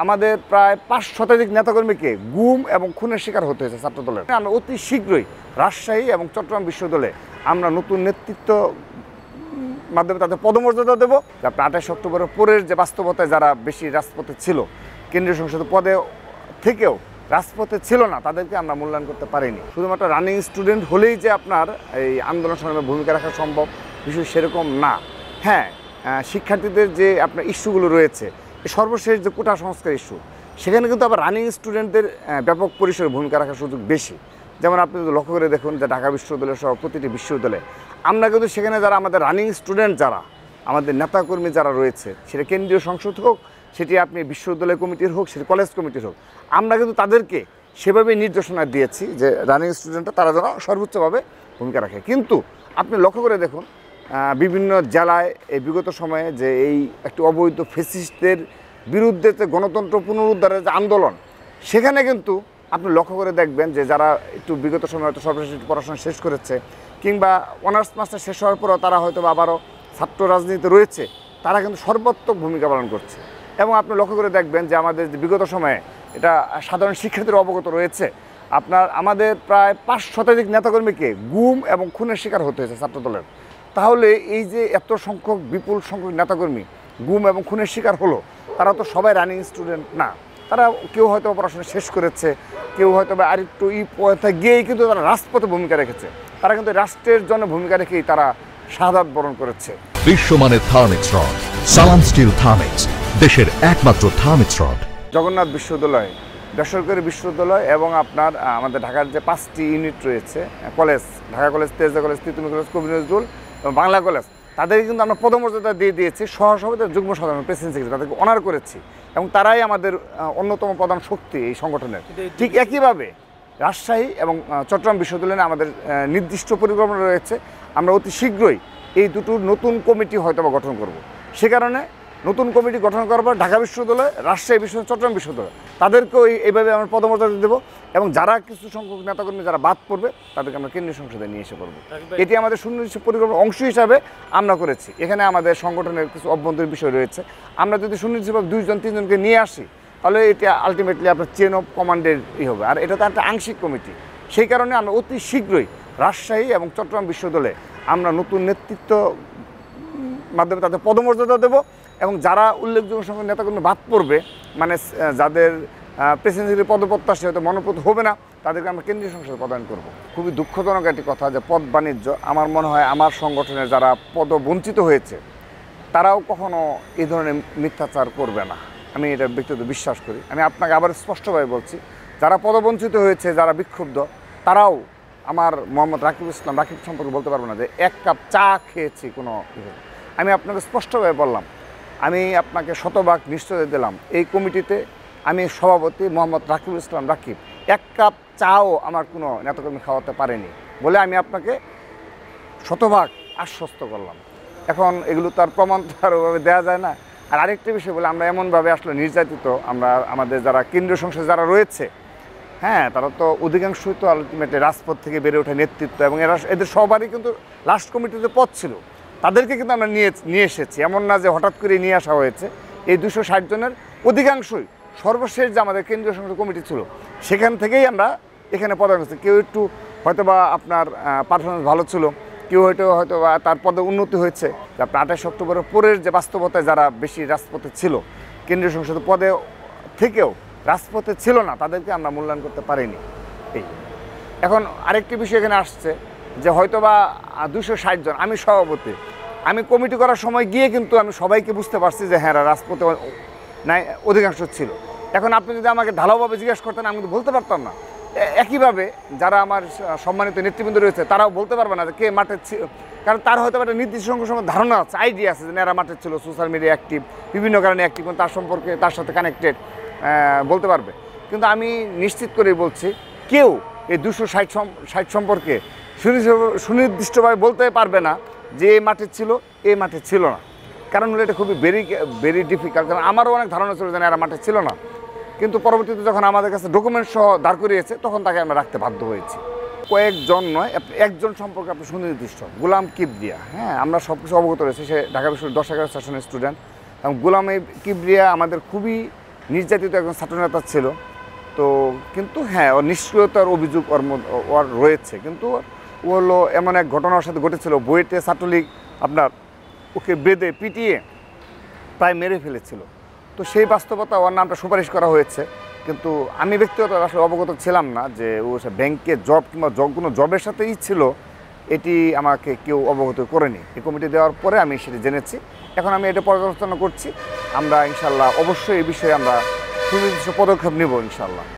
আমাদের প্রায় ৫ শতাধিক নেতাকর্মীকে গুম এবং খুনের শিকার হতে হয়েছে ছাত্রদলের। আমরা অতি শীঘ্রই রাজশাহী এবং চট্টগ্রাম বিশ্ববিদ্যালয়ে আমরা নতুন নেতৃত্ব মাধ্যমে তাদের পদমর্যাদা দেবো। আপনার ২৮ অক্টোবরের পরের যে বাস্তবতায় যারা বেশি রাজপথে ছিল, কেন্দ্রীয় সংসদ পদে থেকেও রাজপথে ছিল না, তাদেরকে আমরা মূল্যায়ন করতে পারিনি। শুধুমাত্র রানিং স্টুডেন্ট হলেই যে আপনার এই আন্দোলন সংগ্রামে ভূমিকা রাখা সম্ভব, বিষয় সেরকম না। হ্যাঁ, শিক্ষার্থীদের যে আপনার ইস্যুগুলো রয়েছে, সর্বশেষ যে কোটা সংস্কার ইস্যু, সেখানে কিন্তু আবার রানিং স্টুডেন্টদের ব্যাপক পরিসরে ভূমিকা রাখার সুযোগ বেশি। যেমন আপনি যদি লক্ষ্য করে দেখুন যে ঢাকা বিশ্ববিদ্যালয় সহ প্রতিটি বিশ্ববিদ্যালয়ে আমরা কিন্তু সেখানে যারা আমাদের রানিং স্টুডেন্ট, যারা আমাদের নেতাকর্মী যারা রয়েছে, সেটা কেন্দ্রীয় সংসদ হোক, সেটি আপনি বিশ্ববিদ্যালয় কমিটির হোক, সেটি কলেজ কমিটির হোক, আমরা কিন্তু তাদেরকে সেভাবে নির্দেশনা দিয়েছি যে রানিং স্টুডেন্টরা তারা যেন সর্বোচ্চভাবে ভূমিকা রাখে। কিন্তু আপনি লক্ষ্য করে দেখুন বিভিন্ন জেলায় এই বিগত সময়ে যে এই একটি অবৈধ ফ্যাসিস্টদের বিরুদ্ধে যে গণতন্ত্র পুনরুদ্ধারের যে আন্দোলন, সেখানে কিন্তু আপনি লক্ষ্য করে দেখবেন যে যারা একটু বিগত সময়ে হয়তো সর্বশেষ পড়াশোনা শেষ করেছে কিংবা অনার্স মাস্টার শেষ হওয়ার পরও তারা হয়তো আবারও ছাত্র রাজনীতিতে রয়েছে, তারা কিন্তু সর্বাত্মক ভূমিকা পালন করছে। এবং আপনি লক্ষ্য করে দেখবেন যে আমাদের বিগত সময়ে এটা সাধারণ শিক্ষার্থীরা অবগত রয়েছে, আমাদের প্রায় ৫ শতাধিক নেতাকর্মীকে গুম এবং খুনের শিকার হতে হয়েছে ছাত্রদলের। তাহলে এই যে এত সংখ্যক বিপুল সংখ্যক নেতাকর্মী গুম এবং খুনের শিকার হলো, তারা তো সবাই রানিং স্টুডেন্ট না। তারা কেউ হয়তো পড়াশোনা শেষ করেছে, কেউ হয়তো আরেকটু পথে গিয়েই কিন্তু তারা রাজপথে ভূমিকা রেখেছে। তারা কিন্তু রাষ্ট্রের জন্য ভূমিকা রেখেই তারা শাহাদাত বরণ করেছে। বিশ্বমানের থার্মিক্স রড, সালাম স্টিল থার্মিক্স, দেশের একমাত্র থার্মিক্স রড। জগন্নাথ বিশ্ববিদ্যালয়, বেসরকারি বিশ্ববিদ্যালয় এবং আপনার আমাদের ঢাকার যে 5টি ইউনিট রয়েছে college, Dhaka college, Tejgaon college, Titumir college, কবি নজরুল এবং বাংলা কলেজ, তাদেরকে কিন্তু আমরা পদমর্যাদা দিয়ে দিয়েছি। সহসভাপতি, যুগ্ম সাধারণ, প্রেসিডেন্ট সেক্রেটারি, তাদেরকে অনার করেছি এবং তারাই আমাদের অন্যতম প্রধান শক্তি এই সংগঠনের। ঠিক একইভাবে রাজশাহী এবং চট্টগ্রাম বিশ্ববিদ্যালয়ে আমাদের নির্দিষ্ট পরিকল্পনা রয়েছে। আমরা অতি শীঘ্রই এই দুটোর নতুন কমিটি হয়তো গঠন করব। সে কারণে নতুন কমিটি গঠন করার পর ঢাকা বিশ্ববিদ্যালয়, রাজশাহী বিশ্ববিদ্যালয়, চট্টগ্রাম বিশ্ববিদ্যালয়, তাদেরকেও এইভাবে আমরা পদমর্যাদা দেবো এবং যারা কিছু সংখ্যক নেতাকর্মী যারা বাদ পড়বে তাদেরকে আমরা কেন্দ্রীয় সংসদে নিয়ে এসে করবো। এটি আমাদের সুনির্দিষ্ট পরিকল্পনার অংশ হিসাবে আমরা করেছি। এখানে আমাদের সংগঠনের কিছু অভ্যন্তরীণ বিষয় রয়েছে। আমরা যদি সুনির্দিষ্টভাবে 2-3 জনকে নিয়ে আসি, তাহলে এটা আলটিমেটলি আপনার চেন অফ কমান্ডের হবে, আর এটা তো একটা আংশিক কমিটি। সেই কারণে আমরা অতি শীঘ্রই রাজশাহী এবং চট্টগ্রাম বিশ্ববিদ্যালয়ে আমরা নতুন নেতৃত্ব মাধ্যমে তাদের পদমর্যাদা দেবো এবং যারা উল্লেখযোগ্য সংখ্যক নেতাকর্মী বাদ পড়বে, মানে যাদের প্রেসিডেন্টের পদপ্রত্যাশী হয়তো মনোনীত হবে না, তাদেরকে আমরা কেন্দ্রীয় সংসদে প্রদান করব। খুবই দুঃখজনক একটি কথা যে পদ বাণিজ্য, আমার মনে হয় আমার সংগঠনের যারা পদবঞ্চিত হয়েছে তারাও কখনো এই ধরনের মিথ্যাচার করবে না, আমি এটা ব্যক্তিগত বিশ্বাস করি। আমি আপনাকে আবার স্পষ্টভাবে বলছি, যারা পদবঞ্চিত হয়েছে, যারা বিক্ষুব্ধ, তারাও আমার মোহাম্মদ রাকিবুল ইসলাম রাকিব সম্পর্কে বলতে পারবো না যে 1 কাপ চা খেয়েছি কোনো। আমি আপনাকে স্পষ্টভাবে বললাম, আমি আপনাকে শতভাগ নিশ্চয়তা দিলাম, এই কমিটিতে আমি সভাপতি মোহাম্মদ রাকিবুল ইসলাম রাকিব 1 কাপ চাও আমার কোনো নেতাকর্মী খাওয়াতে পারেনি বলে আমি আপনাকে শতভাগ আশ্বস্ত করলাম। এখন এগুলো তার প্রমাণ তো আর ওভাবে দেওয়া যায় না। আর আরেকটি বিষয় বলে, আমরা এমনভাবে আসলে নির্যাতিত, আমরা আমাদের যারা কেন্দ্রীয় সংসদে যারা রয়েছে, হ্যাঁ, তারা তো অধিকাংশই তো আলটিমেটলি রাজপথ থেকে বেড়ে ওঠে নেতৃত্ব, এবং এদের সবারই কিন্তু লাস্ট কমিটিতে পদ ছিল। তাদেরকে কিন্তু আমরা নিয়ে এসেছি, এমন না যে হঠাৎ করে নিয়ে আসা হয়েছে। এই 260 জনের অধিকাংশই সর্বশেষ যে আমাদের কেন্দ্রীয় সংসদ কমিটি ছিল সেখান থেকেই আমরা এখানে পদায়ন করছি। কেউ একটু হয়তো বা আপনার পারফরমেন্স ভালো ছিল, কেউ হয়তো বা তার পদে উন্নতি হয়েছে। আপনার 28 অক্টোবরের পরের যে বাস্তবতায় যারা বেশি রাজপথে ছিল, কেন্দ্রীয় সংসদ পদে থেকেও রাজপথে ছিল না, তাদেরকে আমরা মূল্যায়ন করতে পারিনি। এই এখন আরেকটি বিষয় এখানে আসছে যে হয়তো বা 260 জন, আমি সভাপতি, আমি কমিটি করার সময় গিয়ে কিন্তু আমি সবাইকে বুঝতে পারছি যে হ্যাঁ রাজপথে নাই অধিকাংশ ছিল। এখন আপনি যদি আমাকে ঢালাওভাবে জিজ্ঞেস করতেন, আমি কিন্তু বলতে পারতাম না। একইভাবে যারা আমার সম্মানিত নেতৃবৃন্দ রয়েছে তারাও বলতে পারবে না যে কে মাঠে ছিল, কারণ তার হয়তো একটা নির্দিষ্ট সংখ্যক ধারণা আছে, আইডিয়া আছে যে এরা মাঠে ছিল, সোশ্যাল মিডিয়া অ্যাক্টিভ, বিভিন্ন কারণে অ্যাক্টিভ, তার সম্পর্কে তার সাথে কানেক্টেড বলতে পারবে। কিন্তু আমি নিশ্চিত করে বলছি, কেউ এই 260 সম্পর্কে সুনির্দিষ্টভাবে বলতে পারবে না যে এই মাঠে ছিল, এই মাঠে ছিল না। কারণ হলো এটা খুবই ভেরি ডিফিকাল্ট। কারণ আমারও অনেক ধারণা ছিল যে এরা মাঠে ছিল না, কিন্তু পরবর্তীতে যখন আমাদের কাছে ডকুমেন্ট সহ দাঁড় করিয়েছে তখন তাকে আমরা রাখতে বাধ্য হয়েছি। কয়েকজন নয়, একজন সম্পর্কে আপনি সুনির্দিষ্ট, গোলাম কিবরিয়া, হ্যাঁ, আমরা সব কিছু অবগত রয়েছে। সে ঢাকা বিশ্ববিদ্যালয়ের 10-11 সেশনের স্টুডেন্ট, এবং গোলাম কিবরিয়া আমাদের খুবই নির্যাতিত একজন ছাত্রনেতা ছিল। তো কিন্তু হ্যাঁ, ওর নিষ্ক্রিয়তার অভিযোগ ওর রয়েছে, কিন্তু ও হলো এমন এক ঘটনা ওর সাথে ঘটেছিল, বুয়েটে ছাত্রলীগ আপনার ওকে বেঁধে পিটিয়ে প্রায় মেরে ফেলেছিল। তো সেই বাস্তবতা ওর নামটা সুপারিশ করা হয়েছে, কিন্তু আমি ব্যক্তিগত আসলে অবগত ছিলাম না যে ও ব্যাংকে জব কিংবা কোনো জবের সাথেই ছিল, এটি আমাকে কেউ অবগত করেনি। এই কমিটি দেওয়ার পরে আমি সেটি জেনেছি। এখন আমি এটা পর্যালোচনা করছি। আমরা ইনশাল্লাহ অবশ্যই এই বিষয়ে আমরা সুনির্দিষ্ট পদক্ষেপ নেব ইনশাল্লাহ।